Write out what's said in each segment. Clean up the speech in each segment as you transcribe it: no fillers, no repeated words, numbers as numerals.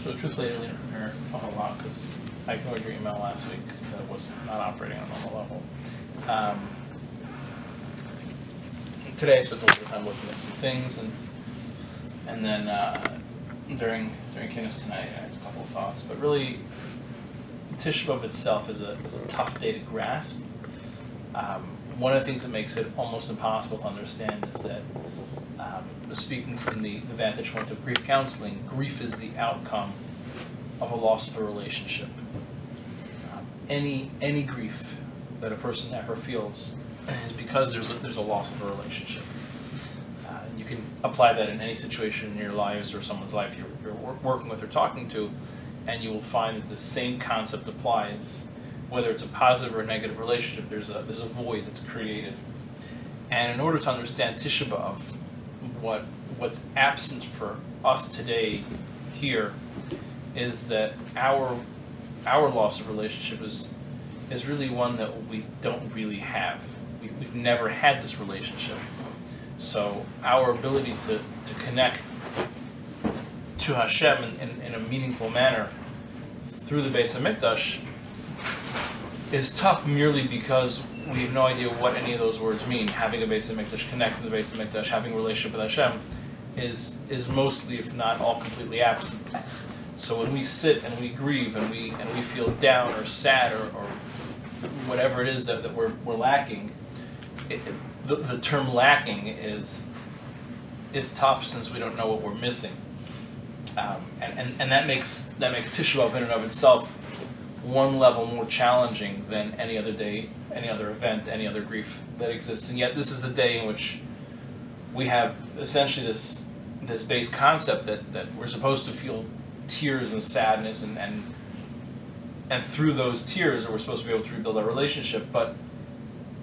So truthfully, I didn't prepare a whole lot because I ignored your email last week because it was not operating on a normal level. Today I spent a little time looking at some things, and then during Kiddush tonight I had a couple of thoughts. But really, Tisha BAv itself is a tough day to grasp. One of the things that makes it almost impossible to understand is that, speaking from the vantage point of grief counseling, grief is the outcome of a loss of a relationship. Any grief that a person ever feels is because there's a loss of a relationship. You can apply that in any situation in your lives or someone's life you're working with or talking to, and you will find that the same concept applies. Whether it's a positive or a negative relationship, there's a void that's created. And in order to understand Tisha BAv, what's absent for us today here is that our loss of relationship is really one that we don't really have. We've never had this relationship. So our ability to connect to Hashem in a meaningful manner through the Beis HaMikdash is tough merely because we have no idea what any of those words mean. Having a Beis HaMikdash, connecting to the Beis HaMikdash, having a relationship with Hashem is mostly, if not all, completely absent. So when we sit and we grieve and we feel down or sad or whatever it is that we're lacking, the term lacking is tough since we don't know what we're missing, and that makes Tisha BAv in and of itself one level more challenging than any other day, any other event, any other grief that exists. And yet this is the day in which we have essentially this base concept that we're supposed to feel tears and sadness and through those tears we're supposed to be able to rebuild our relationship, but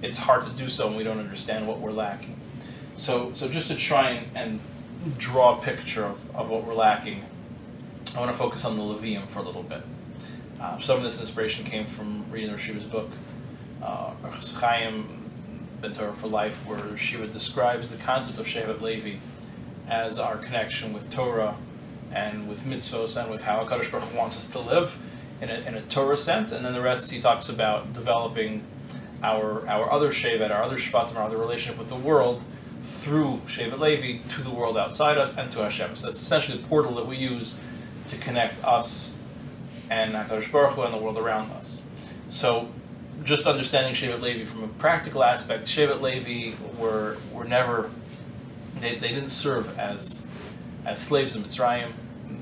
it's hard to do so when we don't understand what we're lacking. So just to try and draw a picture of what we're lacking, I want to focus on the Levium for a little bit. Some of this inspiration came from reading Rosh Shiva's book, Chaim Ben Torah for Life, where Shiva describes the concept of Shevet Levi as our connection with Torah and with mitzvos and with how HaKadosh Baruch Hu wants us to live in a Torah sense, and then the rest he talks about developing our other Shevet, our other Shvatim, our other relationship with the world through Shevet Levi to the world outside us and to Hashem. So that's essentially the portal that we use to connect us and HaKadosh Baruch Hu and the world around us. So just understanding Shevet Levi from a practical aspect, Shevet Levi were never, they didn't serve as slaves in Mitzrayim.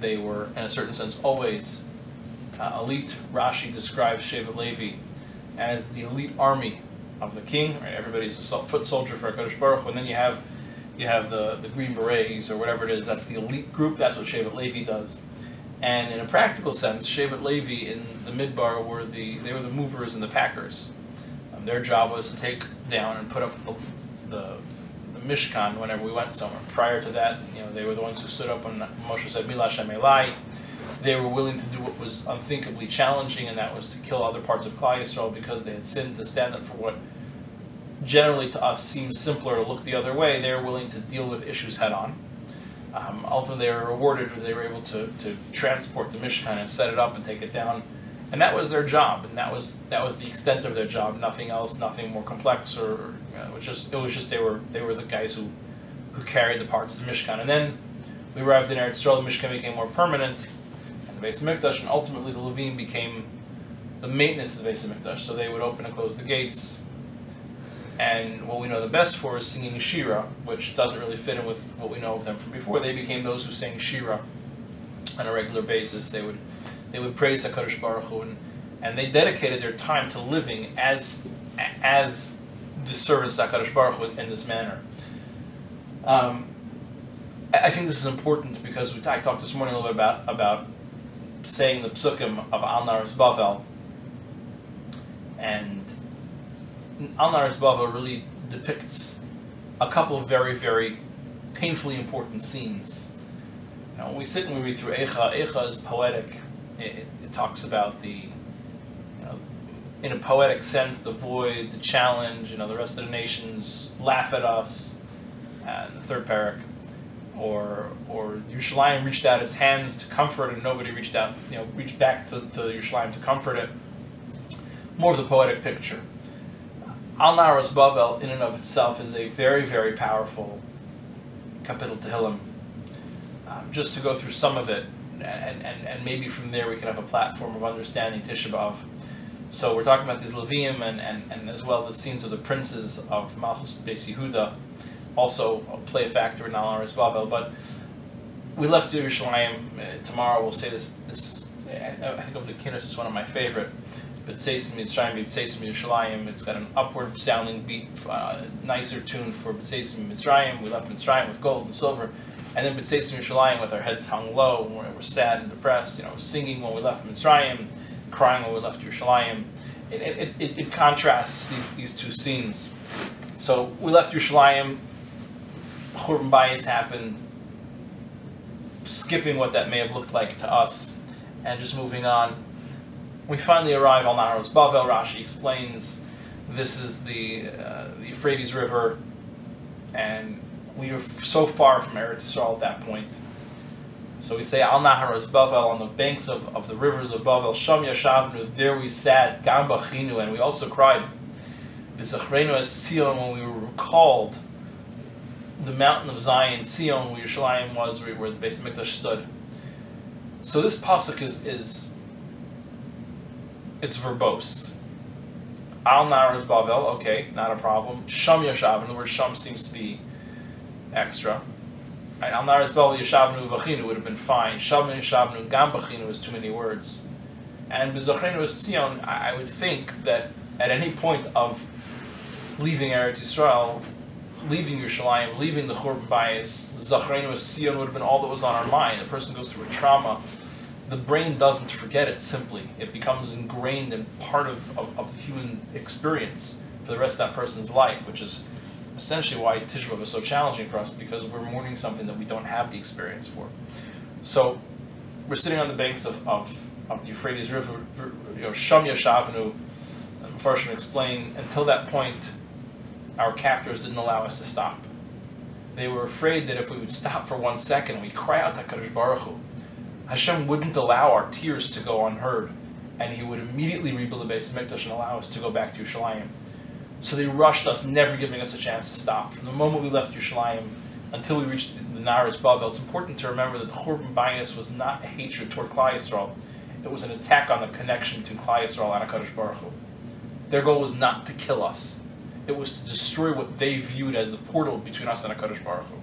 They were, in a certain sense, always elite. Rashi describes Shevet Levi as the elite army of the king. Right? Everybody's a foot soldier for HaKadosh Baruch Hu, and then you have the Green Berets or whatever it is. That's the elite group. That's what Shevet Levi does. And in a practical sense, Shevet Levi in the Midbar were the movers and the packers. Their job was to take down and put up the Mishkan whenever we went somewhere. Prior to that, they were the ones who stood up when Moshe said Mila Shem Elai. They were willing to do what was unthinkably challenging, and that was to kill other parts of Klal Yisrael because they had sinned, to stand up for what generally to us seems simpler to look the other way. They were willing to deal with issues head on. Ultimately, they were rewarded when they were able to transport the Mishkan and set it up and take it down, and that was their job, and that was the extent of their job. Nothing else, nothing more complex, or it was just they were the guys who carried the parts of the Mishkan. And then we arrived in Eretz Yisrael. The Mishkan became more permanent, and the Beis HaMikdash, and ultimately the Levim became the maintenance of the Beis HaMikdash. So they would open and close the gates. And what we know the best for is singing Shira, which doesn't really fit in with what we know of them from before. They became those who sang Shira on a regular basis. They would praise HaKadosh Baruch Hu, and they dedicated their time to living as the servants of HaKadosh Baruch Hu in this manner. I think this is important because I talked this morning a little bit about saying the psukim of Al Naris Bavel, and Al Naris Bavel really depicts a couple of very, very painfully important scenes. When we sit and we read through Eicha is poetic. It talks about in a poetic sense, the void, the challenge. The rest of the nations laugh at us. And the third parak, or Yerushalayim reached out its hands to comfort and nobody reached back to Yerushalayim to comfort it. More of the poetic picture. Al Naharos Bavel, in and of itself, is a very, very powerful Kapitel Tehillim. Just to go through some of it, and maybe from there we can have a platform of understanding Tisha BAv. So we're talking about these Levium and as well the scenes of the princes of Malchus Beis Yehuda also play a factor in Al Naharos Bavel. But we left Yerushalayim. Tomorrow we'll say this. I think of the Kinnis is one of my favorite. B'Tzeis Mitzrayim, B'Tzeis Yerushalayim. It's got an upward sounding beat, nicer tune for B'Tzeis Mitzrayim. We left Mitzrayim with gold and silver. And then B'Tzeis Yerushalayim with our heads hung low, when we're sad and depressed, singing when we left Mitzrayim, crying when we left Yerushalayim. It contrasts these two scenes. So we left Yerushalayim, Churban Bayis happened, skipping what that may have looked like to us, and just moving on. We finally arrive on Naharos Bavel. Rashi explains this is the Euphrates River, and we were so far from Eretz Yisrael at that point. So we say Al Naharos Bavel, on the banks of the rivers of Bavel. Sham Yashavnu, there we sat. Gam Bachinu, and we also cried. V'Zachrenu es Sion, when we were recalled the mountain of Zion, Sion, where Yerushalayim was, where the Beis Hamikdash stood. So this pasuk is it's verbose. Al Naharos Bavel, okay, not a problem. Sham Yashavnu, the word Sham seems to be extra. Right, Al Naharos Bavel Yashavnu V'Chinu would have been fine. Sham Yashavnu Gam B'Chinu is too many words. And B'Zachrenu es Sion, I would think that at any point of leaving Eretz Yisrael, leaving Yerushalayim, leaving the Churban Bayis, Zachrenu es Sion would have been all that was on our mind. A person goes through a trauma, the brain doesn't forget it simply. It becomes ingrained and part of the human experience for the rest of that person's life, which is essentially why Tisha BAv is so challenging for us, because we're mourning something that we don't have the experience for. So we're sitting on the banks of the Euphrates River, Sham Yashavnu, and Mepharshim explain, until that point, our captors didn't allow us to stop. They were afraid that if we would stop for 1 second and we cry out to HaKadosh Baruch Hu, Hashem wouldn't allow our tears to go unheard, and He would immediately rebuild the Beis Hamikdash and allow us to go back to Yerushalayim. So they rushed us, never giving us a chance to stop. From the moment we left Yerushalayim until we reached the Naharos Bavel, it's important to remember that the Churban Bayis was not a hatred toward Klal Yisrael. It was an attack on the connection between Klal Yisrael and HaKadosh Baruch Hu. Their goal was not to kill us. It was to destroy what they viewed as the portal between us and HaKadosh Baruch Hu.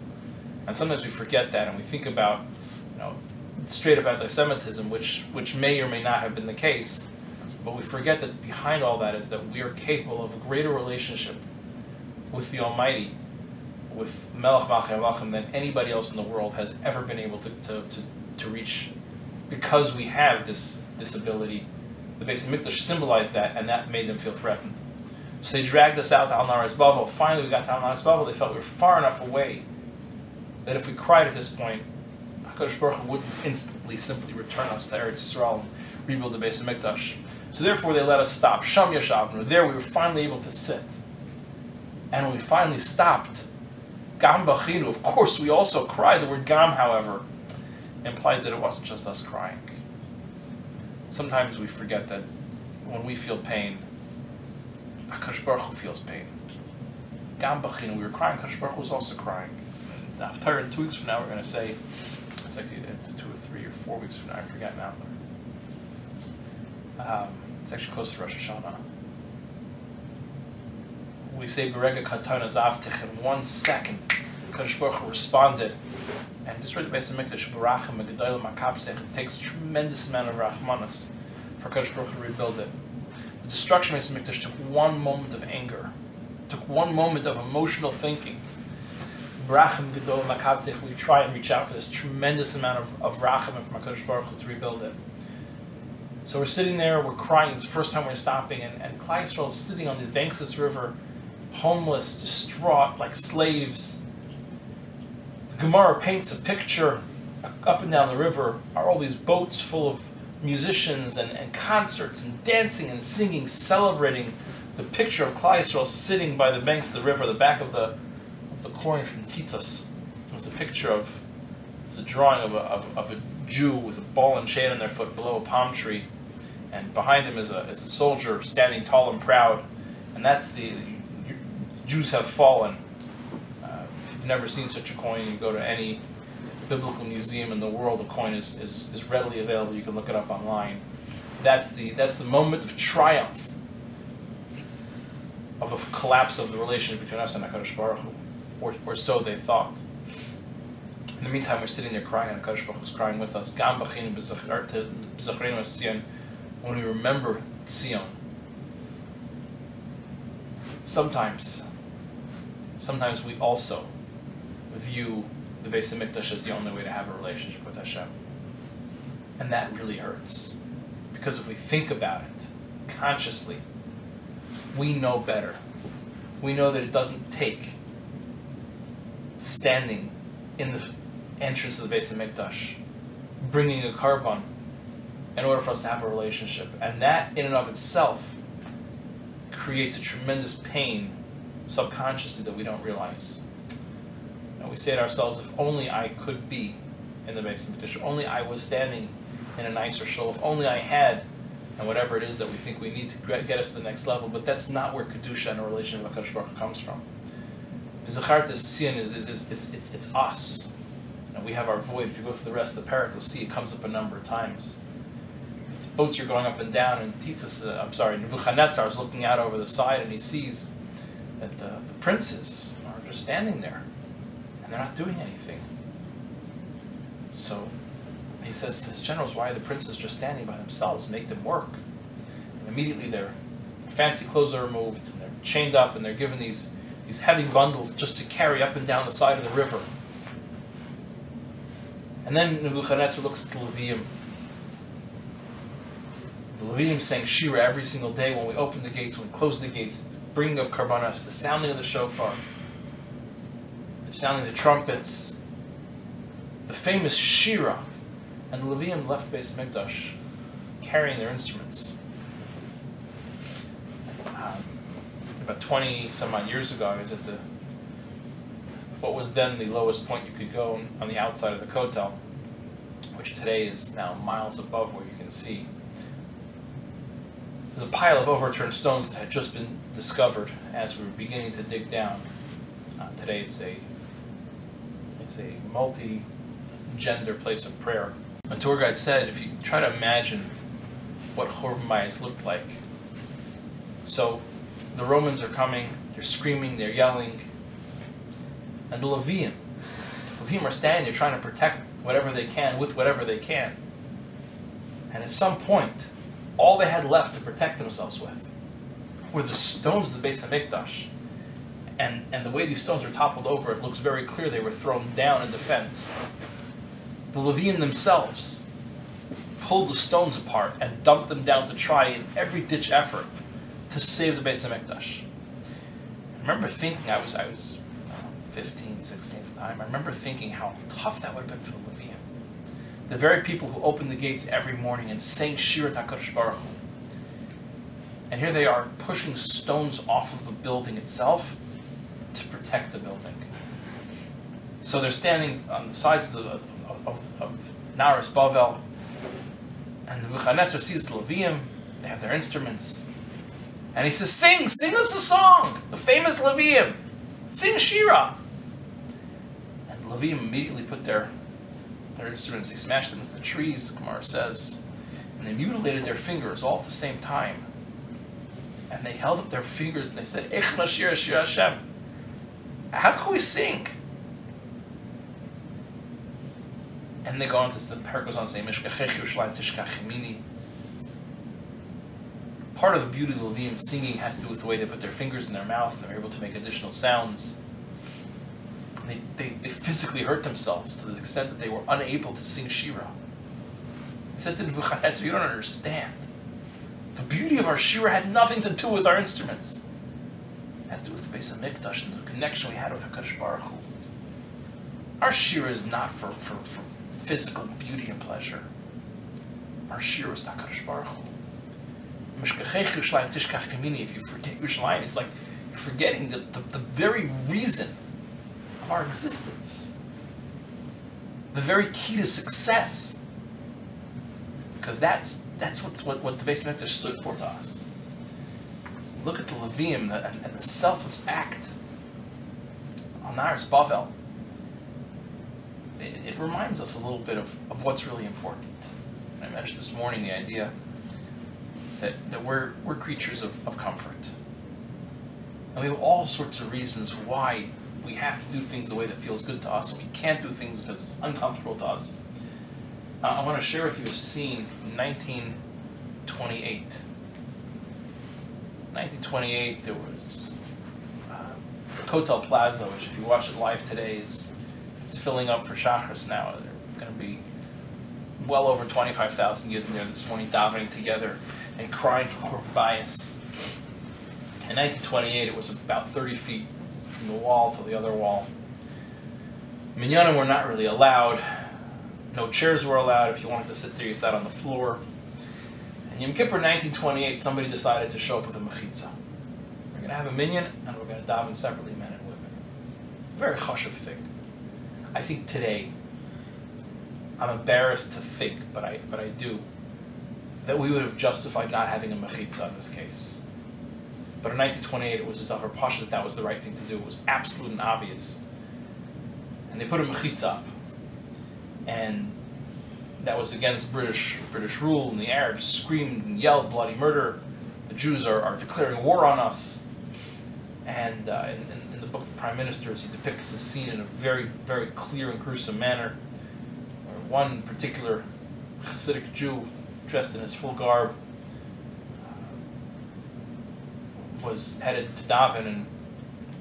And sometimes we forget that, and we think about, straight up anti-Semitism, which may or may not have been the case, but we forget that behind all that is that we are capable of a greater relationship with the Almighty, with Melech Malchei Malachim, than anybody else in the world has ever been able to reach, because we have this ability. The Beis Hamikdash symbolized that, and that made them feel threatened. So they dragged us out to Al Naharos Bavel. Finally, we got to Al Naharos Bavel. They felt we were far enough away that if we cried at this point, HaKadosh Baruch Hu wouldn't instantly simply return us to Eretz Yisrael and rebuild the Beis Hamikdash. So therefore, they let us stop. Sham Yashavnu. There, we were finally able to sit. And when we finally stopped, Gam Bachinu. Of course, we also cried. The word Gam, however, implies that it wasn't just us crying. Sometimes we forget that when we feel pain, HaKadosh Baruch Hu feels pain. Gam Bachinu. We were crying. HaKadosh Baruch Hu was also crying. And the Haftarah in 2 weeks from now, we're going to say, it's like 2 or 3 or 4 weeks from now, I forget now. It's actually close to Rosh Hashanah. We say Berega Katana Zavtich, in 1 second, Kadosh Baruch Hu responded and destroyed the Beis Hamikdash. Barachim Megadolim Makapsech. It takes a tremendous amount of Rachmanas for Kadosh Baruch Hu to rebuild it. The destruction of the Beis Hamikdash took 1 moment of anger, took 1 moment of emotional thinking. Barachim Megadolim Makapsech. We try and reach out for this tremendous amount of Rachim from HaKadosh Baruch Hu to rebuild it. So we're sitting there, we're crying. It's the first time we're stopping, and Klal Yisrael is sitting on the banks of this river, homeless, distraught, like slaves. The Gemara paints a picture. Up and down the river are all these boats full of musicians and concerts and dancing and singing, celebrating the picture of Klal Yisrael sitting by the banks of the river. The back of the coin from Titus was a picture of It's a drawing of a Jew with a ball and chain on their foot below a palm tree, and behind him is a soldier standing tall and proud, and that's the Jews have fallen. If you've never seen such a coin, you go to any biblical museum in the world, the coin is readily available. You can look it up online. That's the moment of triumph, of a collapse of the relationship between us and HaKadosh Baruch Hu, or so they thought. In the meantime, we're sitting there crying, and HaKadosh Baruch Hu is crying with us. Gam b'chinu b'zachrenu es Tzion. When we remember Tzion, sometimes we also view the Beis HaMikdash as the only way to have a relationship with Hashem. And that really hurts. Because if we think about it consciously, we know better. We know that it doesn't take standing in the entrance of the Beis HaMikdash, bringing a carbon, in order for us to have a relationship. And that, in and of itself, creates a tremendous pain subconsciously that we don't realize. And we say to ourselves, if only I could be in the Beis HaMikdash, if only I was standing in a nicer shul, if only I had, and whatever it is that we think we need to get us to the next level. But that's not where Kedusha and a relationship with HaKadosh Baruch Hu comes from. Zachartas Tzion it's us. And we have our void. If you go through the rest of the parak, you'll see it comes up a number of times. The boats are going up and down, and Nebuchadnezzar is looking out over the side, and he sees that the princes are just standing there, and they're not doing anything. So he says to his generals, why are the princes just standing by themselves? Make them work. And immediately their fancy clothes are removed, and they're chained up, and they're given these heavy bundles just to carry up and down the side of the river. And then Nebuchadnezzar looks at the Levium. The Levium sang Shira every single day when we open the gates, when we close the gates, the bringing of karbanos, the sounding of the shofar, the sounding of the trumpets, the famous Shira. And the Levium left Beis HaMikdash carrying their instruments. About 20 some odd years ago, I was at what was then the lowest point you could go on the outside of the Kotel, which today is now miles above where you can see. There's a pile of overturned stones that had just been discovered as we were beginning to dig down. Today it's a multi-gender place of prayer. A tour guide said, if you try to imagine what Churban Bayis looked like. So the Romans are coming, they're screaming, they're yelling, and the Levium are standing there trying to protect whatever they can with whatever they can. And at some point, all they had left to protect themselves with were the stones of the Beis HaMikdash. And the way these stones are toppled over, it looks very clear they were thrown down in defense. The Levium themselves pulled the stones apart and dumped them down to try in every ditch effort to save the Beis HaMikdash. I remember thinking, I was 15, 16 at the time, I remember thinking how tough that would have been for the Levium. The very people who opened the gates every morning and sang Shira HaKadosh Baruch Hu. And here they are pushing stones off of the building itself to protect the building. So they're standing on the sides of Naharis Bavel, and Nebuchadnezzar sees the Levium, they have their instruments, and he says, sing us a song, the famous Levium, sing Shira. And the Levium immediately put their instruments, they smashed them into the trees, Gemara says, and they mutilated their fingers all at the same time. And they held up their fingers and they said, Ech Shira Shira Hashem. How can we sing? And they go on to, the parak goes on to say, Mishkachech Yerushalayim Tishkach Yemini. Part of the beauty of the Levium singing has to do with the way they put their fingers in their mouth and they're able to make additional sounds. They physically hurt themselves to the extent that they were unable to sing Shira. He said to Nebuchadnezzar, you don't understand. The beauty of our Shira had nothing to do with our instruments. It had to do with the Beis HaMikdash and the connection we had with HaKadosh Baruch Hu. Our Shira is not for physical beauty and pleasure. Our Shira is HaKadosh Baruch Hu. If you forget Yerushalayim, it's like you're forgetting the very reason of our existence. the very key to success. Because that's what the Beis Hamikdash stood for to us. Look at the Levium and the selfless act on Naris Bavel. It reminds us a little bit of what's really important. And I mentioned this morning the idea that we're creatures of comfort. And we have all sorts of reasons why we have to do things the way that feels good to us, and we can't do things because it's uncomfortable to us. I want to share with you a scene in 1928. 1928, there was the Kotel Plaza, which if you watch it live today, it's filling up for Shachris now. There are going to be well over 25,000 Yidden there this morning davening together and crying for bias. In 1928, it was about 30 feet from the wall to the other wall. Minyanim were not really allowed. No chairs were allowed. If you wanted to sit there, you sat on the floor. And Yom Kippur 1928, somebody decided to show up with a mechitza. We're going to have a minyan, and we're going to daven separately, men and women. Very chashuv thing. I think today, I'm embarrassed to think, but I do, that we would have justified not having a mechitza in this case. But in 1928, it was a davar pasha that was the right thing to do. It was absolute and obvious. And they put a mechitza up. And that was against British rule, and the Arabs screamed and yelled bloody murder. The Jews are declaring war on us. And in the book of the Prime Ministers, he depicts the scene in a very, very clear and gruesome manner. Where one particular Hasidic Jew, dressed in his full garb, was headed to daven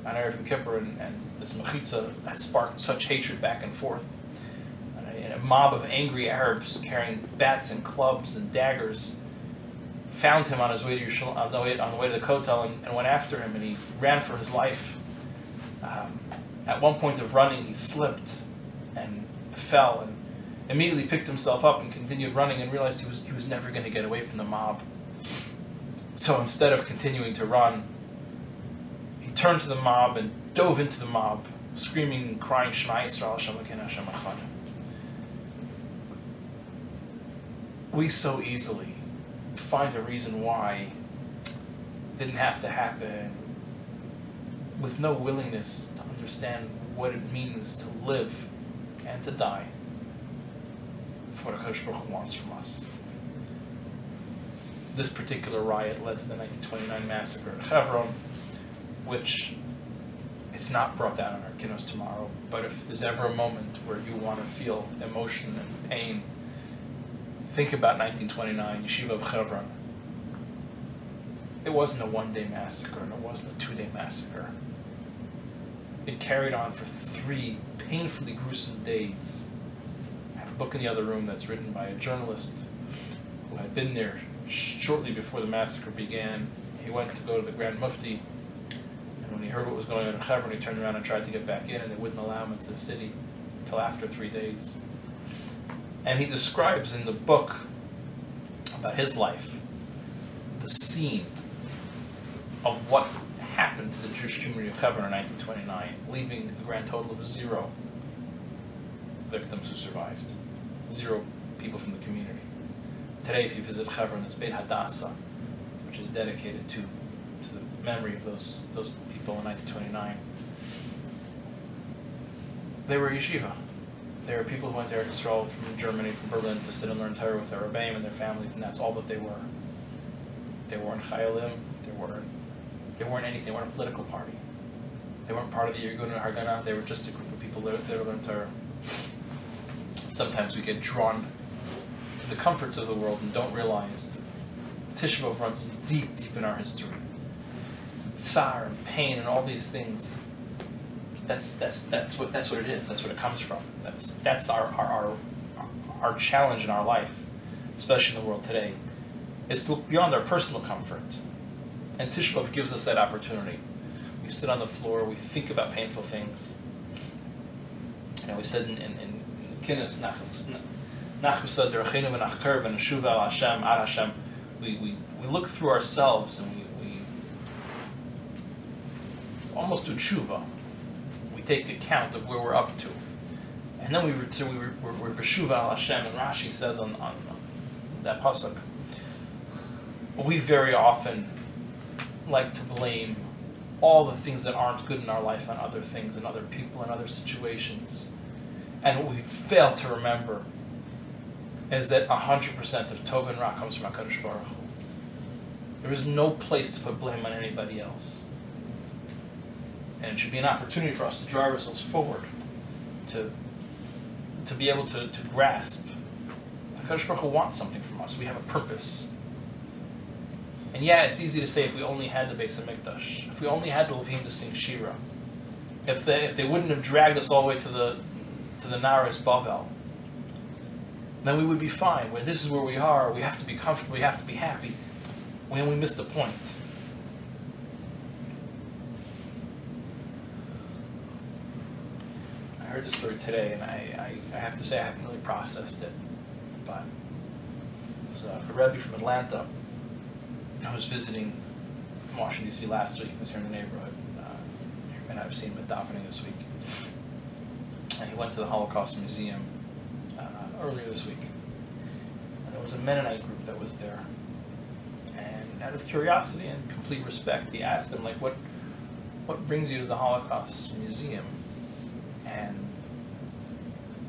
on Erev Yom Kippur, and this mechitza had sparked such hatred back and forth. And a mob of angry Arabs carrying bats and clubs and daggers found him on his way to Yerushalayim, on the way to the Kotel, and went after him, and he ran for his life. At one point of running, he slipped and fell, and immediately picked himself up and continued running, and realized he was never going to get away from the mob. So instead of continuing to run, he turned to the mob and dove into the mob, screaming and crying, Shema Yisrael, Hashem Elokeinu, Hashem Echad. We so easily find a reason why it didn't have to happen, with no willingness to understand what it means to live and to die for what HaKadosh Baruch Hu wants from us. This particular riot led to the 1929 massacre in Hebron, which it's not brought down in our kiddos tomorrow, but if there's ever a moment where you want to feel emotion and pain, think about 1929, Yeshiva of Hebron. It wasn't a one-day massacre, and it wasn't a two-day massacre. It carried on for 3 painfully gruesome days. I have a book in the other room that's written by a journalist who had been there shortly before the massacre began. He went to go to the Grand Mufti, and when he heard what was going on in Hebron, he turned around and tried to get back in, and they wouldn't allow him into the city until after 3 days. And he describes in the book about his life the scene of what happened to the Jewish community of Hebron in 1929, leaving a grand total of 0 victims who survived, 0 people from the community. Today, if you visit Hebron, there's Beit Hadassah, which is dedicated to the memory of those people in 1929. They were yeshiva. There were people who went to Eretz Yisrael from Germany, from Berlin, to sit and learn Torah with their Rebbeim and their families, and that's all that they were. They weren't Chayalim, they weren't anything, they weren't a political party. They weren't part of the Yergun and Hargana, they were just a group of people that learned Torah. Sometimes we get drawn to the comforts of the world and don't realize that Tisha BAv runs deep, deep in our history. Tsar and pain and all these things. That's what it is. That's what it comes from. That's our challenge in our life, especially in the world today, is to look beyond our personal comfort. And Tisha BAv gives us that opportunity. We sit on the floor, we think about painful things. And we said in Kinnis, we look through ourselves and we almost do tshuva. We take account of where we're up to. And then we're Veshuva al Hashem, and Rashi says on that pasuk, we very often like to blame all the things that aren't good in our life on other things and other people and other situations. And what we fail to remember is that 100% of Tov and Ra comes from HaKadosh Baruch Hu. There is no place to put blame on anybody else. And it should be an opportunity for us to drive ourselves forward, to be able to grasp. HaKadosh Baruch Hu wants something from us. We have a purpose. And yeah, it's easy to say if we only had the Beis HaMikdash, if we only had the Levim to sing Shira, if they wouldn't have dragged us all the way to the Naris Bavel, then we would be fine. When this is where we are, we have to be comfortable, we have to be happy. When we miss the point. I heard this story today, and I have to say I haven't really processed it, but it was a Rebbe from Atlanta. I was visiting Washington, D.C. last week. He was here in the neighborhood, and I've seen him at davening this week. And he went to the Holocaust Museum earlier this week. And there was a Mennonite group that was there. And out of curiosity and complete respect, he asked them, like, what brings you to the Holocaust Museum? And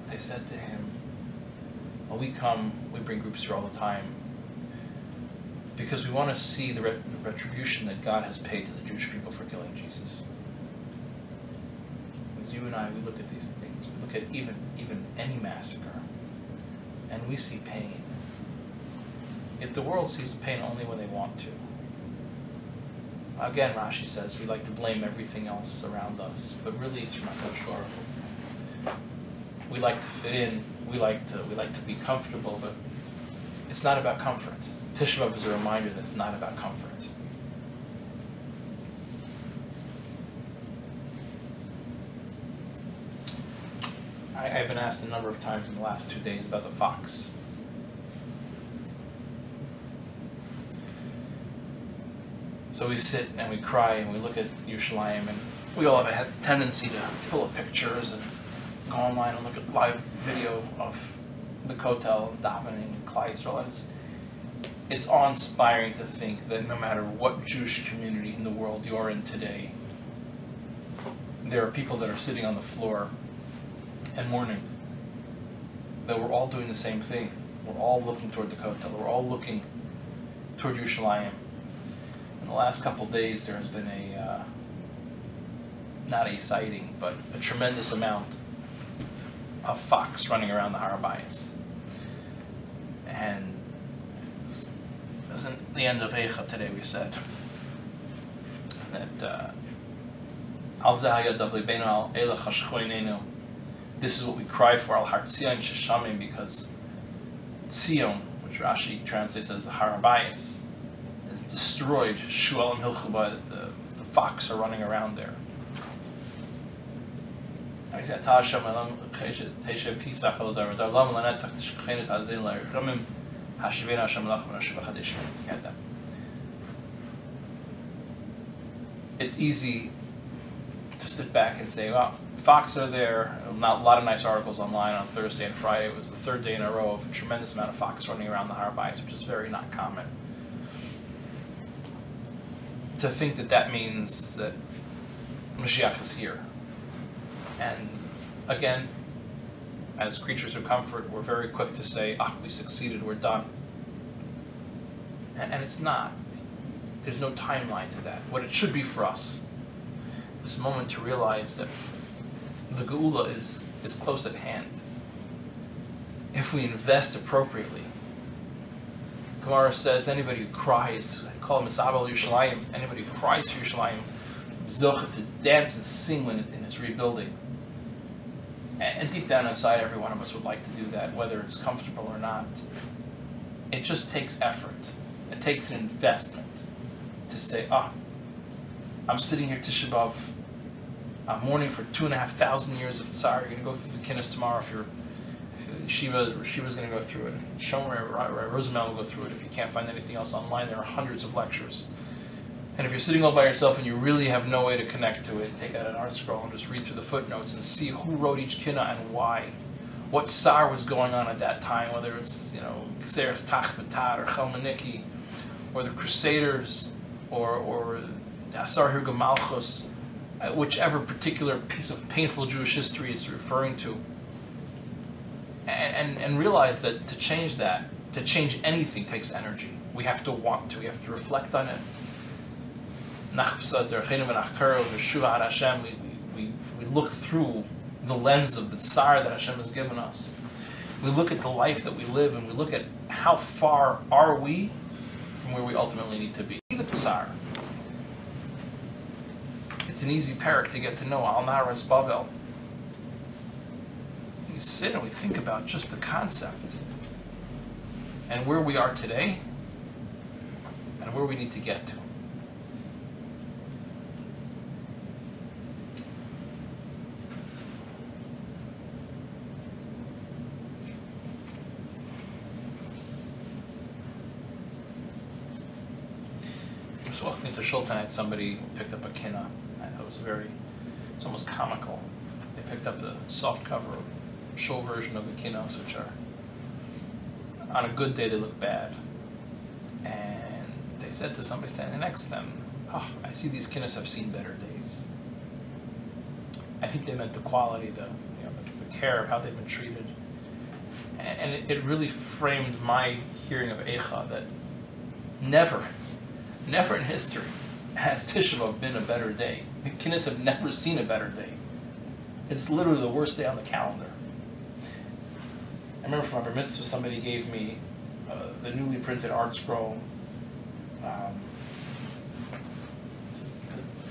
they said to him, well, we bring groups here all the time because we want to see the retribution that God has paid to the Jewish people for killing Jesus. As you and I, we look at these things. We look at even any massacre, and we see pain. Yet the world sees pain only when they want to. Again, Rashi says we like to blame everything else around us, but really it's from HaKadosh Baruch Hu. We like to fit in. We like to be comfortable, but it's not about comfort. Tisha BAv is a reminder that it's not about comfort. I've been asked a number of times in the last 2 days about the fox. So we sit and we cry and we look at Yerushalayim, and we all have a tendency to pull up pictures and go online and look at live video of the Kotel and davening and Klal Yisrael. It's awe-inspiring to think that no matter what Jewish community in the world you're in today, there are people that are sitting on the floor and mourning. That we're all doing the same thing. We're all looking toward the Kotel. We're all looking toward Yerushalayim. In the last couple of days, there has been not a sighting, but a tremendous amount of fox running around the Har HaBayis. And it was at the end of Eicha today, we said that this is what we cry for, Al Har Tzion Sheshamim, because Tzion, which Rashi translates as the Har HaBayis, is destroyed. Shualim Hilchuba, the fox are running around there. It's easy to sit back and say, well, fox are there. Not a lot of nice articles online on Thursday and Friday. It was the third day in a row of a tremendous amount of fox running around the Har HaBayis, which is very not common. To think that that means that Mashiach is here. And again, as creatures of comfort, we're very quick to say, we succeeded, we're done. And it's not. There's no timeline to that. What it should be for us, this moment to realize that the Geula is close at hand. If we invest appropriately. Gemara says anybody who cries, call him Misabel Yerushalayim, anybody who cries for Yerushalayim, Zocha to dance and sing when it's rebuilding. And deep down inside, every one of us would like to do that, whether it's comfortable or not. It just takes effort. It takes an investment to say, I'm sitting here Tisha BAv, I'm mourning for 2,500 years of Tsar. You're going to go through the Kinnis tomorrow if Shiva's going to go through it. Shomer Rosenmel will go through it. If you can't find anything else online, there are hundreds of lectures. And if you're sitting all by yourself and you really have no way to connect to it, take out an art scroll and just read through the footnotes and see who wrote each kinna and why. what tsar was going on at that time, whether it's, Geseres Tachvatat or Chalmaniki, or the Crusaders, or Asar Hirga Malchus, whichever particular piece of painful Jewish history it's referring to, and realize that to change anything takes energy. We have to want to. We have to reflect on it. We look through the lens of the tsar that Hashem has given us. We look at the life that we live, and we look at how far are we from where we ultimately need to be. The tsar. It's an easy parak to get to know. Al Naras Bavel. You sit and we think about just the concept and where we are today and where we need to get to. I was walking into Shul tonight, somebody picked up a kinna. It's almost comical. They picked up the soft cover Shul version of the kinnos, which are, on a good day, they look bad. And they said to somebody standing next to them, "Oh, I see these kinnos have seen better days." I think they meant the quality, the care of how they've been treated. And it really framed my hearing of Eicha that never in history has Tisha BAv been a better day. The kinnos have never seen a better day. It's literally the worst day on the calendar. I remember from my bar mitzvah, somebody gave me the newly printed art scroll,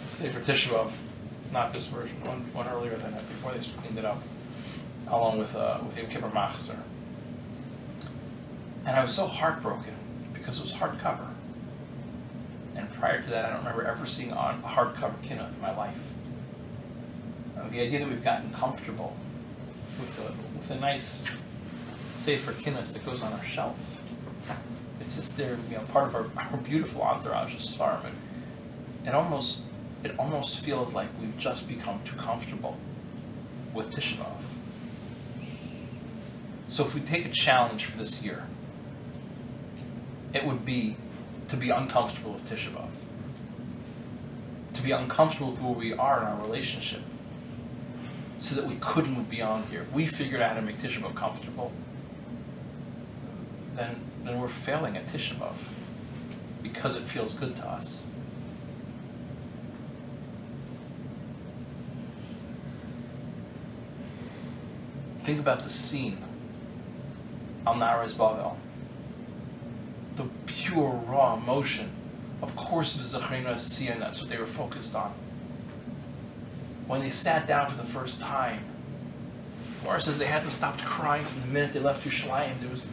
Sefer Tisha BAv, not this version, one earlier than that, before they cleaned it up, along with Yom Kippur Machzer. And I was so heartbroken because it was hardcover. And prior to that, I don't remember ever seeing a hardcover kinna in my life. The idea that we've gotten comfortable with a nice Sefer Kinnos that goes on our shelf. It's just there, part of our beautiful entourage of Svarim. It almost feels like we've just become too comfortable with Tisha BAv. So if we take a challenge for this year, it would be to be uncomfortable with Tisha BAv. To be uncomfortable with where we are in our relationship, so that we could move beyond here. If we figured out how to make Tisha BAv comfortable, then we're failing at Tisha BAv because it feels good to us. Think about the scene, Al Naras Bavel. The pure, raw emotion. Of course, V'zachrenu Asiya, that's what they were focused on. When they sat down for the first time, Gemara says they hadn't stopped crying from the minute they left Yerushalayim. There was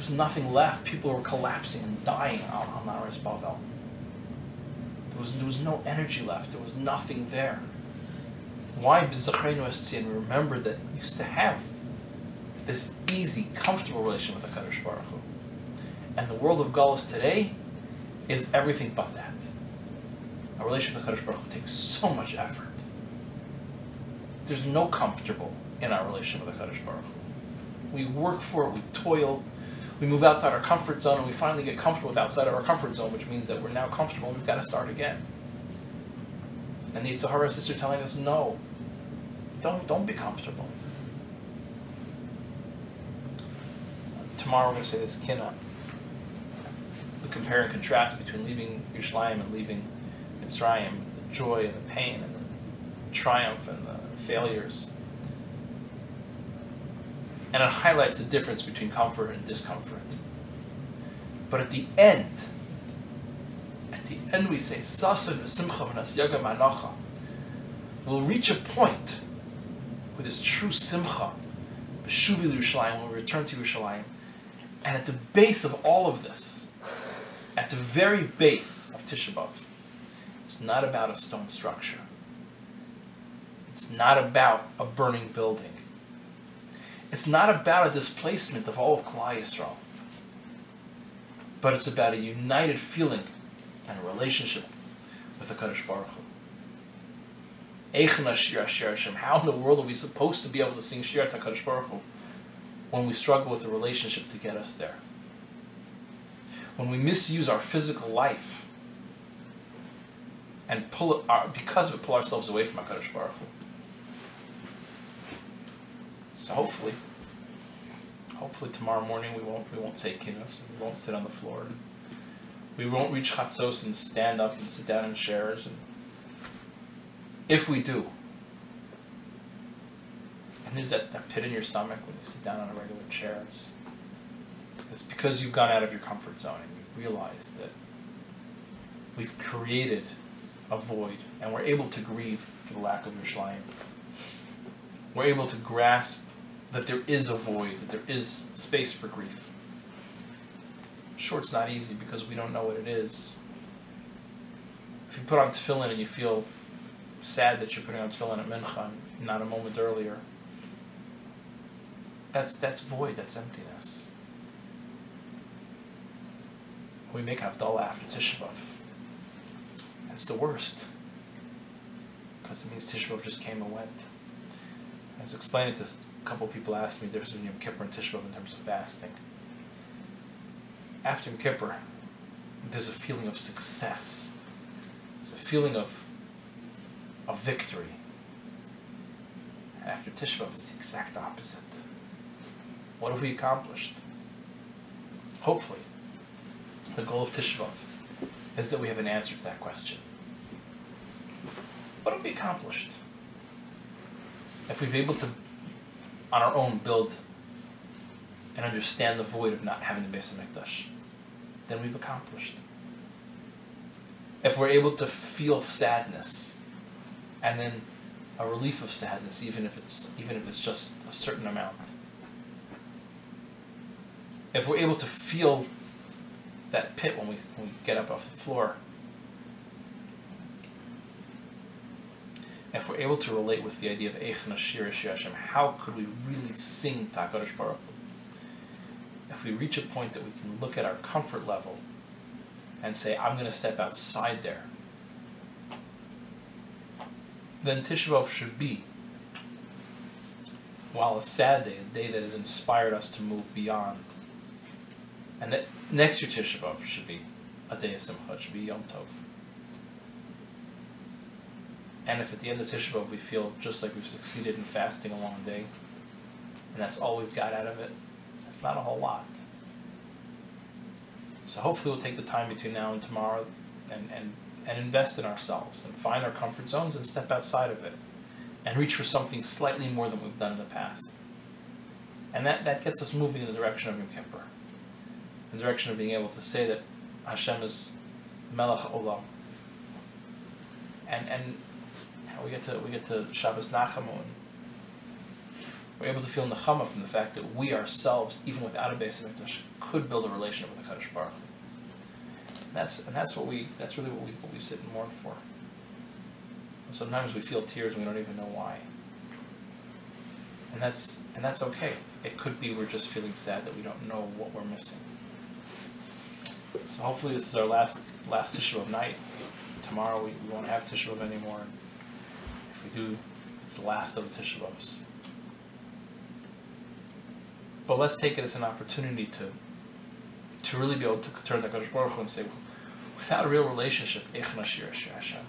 nothing left. People were collapsing and dying on Naras Bavel. There was no energy left. There was nothing there. Why B'zachrenu Asiya? And we remember that we used to have this easy, comfortable relationship with HaKadosh Baruch Hu. And the world of Galus today is everything but that. A relationship with HaKadosh Baruch Hu takes so much effort. There's no comfortable in our relationship with HaKadosh Baruch Hu. We work for it, we toil, we move outside our comfort zone, and we finally get comfortable with outside of our comfort zone, which means that we're now comfortable and we've got to start again. And the Yitzhahara sister telling us, no, don't be comfortable. Tomorrow we're going to say this kinna, the compare and contrast between leaving Yerushalayim and leaving Mitzrayim, the joy and the pain and the triumph and the failures. And it highlights the difference between comfort and discomfort. But at the end we say, Sasan v'simcha v'nasyaga ma'anacha. We'll reach a point with this true simcha, b'shuvi l'Yerushalayim, when we return to Yerushalayim. And at the base of all of this, at the very base of Tisha BAv, it's not about a stone structure. It's not about a burning building. It's not about a displacement of all of Klal Yisrael. But it's about a united feeling and a relationship with the HaKadosh Baruch Hu. How in the world are we supposed to be able to sing Shir HaKadosh Baruch Hu when we struggle with the relationship to get us there. When we misuse our physical life and because of it, pull ourselves away from HaKadosh Baruch Hu. So hopefully tomorrow morning we won't say kinus, and we won't sit on the floor, and we won't reach chatzos and stand up and sit down in chairs. And if we do, and there's that pit in your stomach when you sit down on a regular chair, it's because you've gone out of your comfort zone and you realize that we've created a void, and we're able to grieve for the lack of Yerushalayim. We're able to grasp that there is a void, that there is space for grief. Sure, it's not easy because we don't know what it is. If you put on tefillin and you feel sad that you're putting on tefillin at mincha and not a moment earlier, that's void, that's emptiness. We make Havdalah after Tisha BAv. That's the worst, because it means Tisha BAv just came and went. I was explaining to a couple of people asked me the difference between Yom Kippur and Tisha BAv in terms of fasting. After Yom Kippur, there's a feeling of success. There's a feeling of victory. After Tisha BAv, it's the exact opposite. What have we accomplished? Hopefully, the goal of Tisha BAv is that we have an answer to that question. What have we accomplished? If we've been able to, on our own, build and understand the void of not having the Beis HaMikdash, then we've accomplished. If we're able to feel sadness, and then a relief of sadness, even if it's just a certain amount. If we're able to feel that pit when we get up off the floor, if we're able to relate with the idea of Eich Nashir Hashem, how could we really sing to HaKadosh Baruch Hu? If we reach a point that we can look at our comfort level and say, I'm going to step outside there, then Tisha BAv should be, while a sad day, a day that has inspired us to move beyond. And that next year Tisha BAv should be a day of Simcha, it should be Yom Tov. And if at the end of Tisha BAv we feel just like we've succeeded in fasting a long day, and that's all we've got out of it, that's not a whole lot. So hopefully we'll take the time between now and tomorrow and invest in ourselves and find our comfort zones and step outside of it and reach for something slightly more than we've done in the past. And that gets us moving in the direction of Yom Kippur, in the direction of being able to say that Hashem is Melech Olam. And we get to Shabbos Nachamu, and we're able to feel Nechama from the fact that we ourselves, even without a Beis HaMikdash, could build a relationship with the Kadosh Baruch Hu. That's really what we sit and mourn for. Sometimes we feel tears and we don't even know why. And that's okay. It could be we're just feeling sad that we don't know what we're missing. So hopefully this is our last Tisha BAv night. Tomorrow we won't have Tisha BAv anymore. If we do, it's the last of the Tisha BAvs. But let's take it as an opportunity to really be able to turn to HaKadosh Baruch Hu and say, without a real relationship, Eich Nashir Hashem.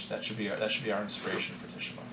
That should be our inspiration for Tisha BAv.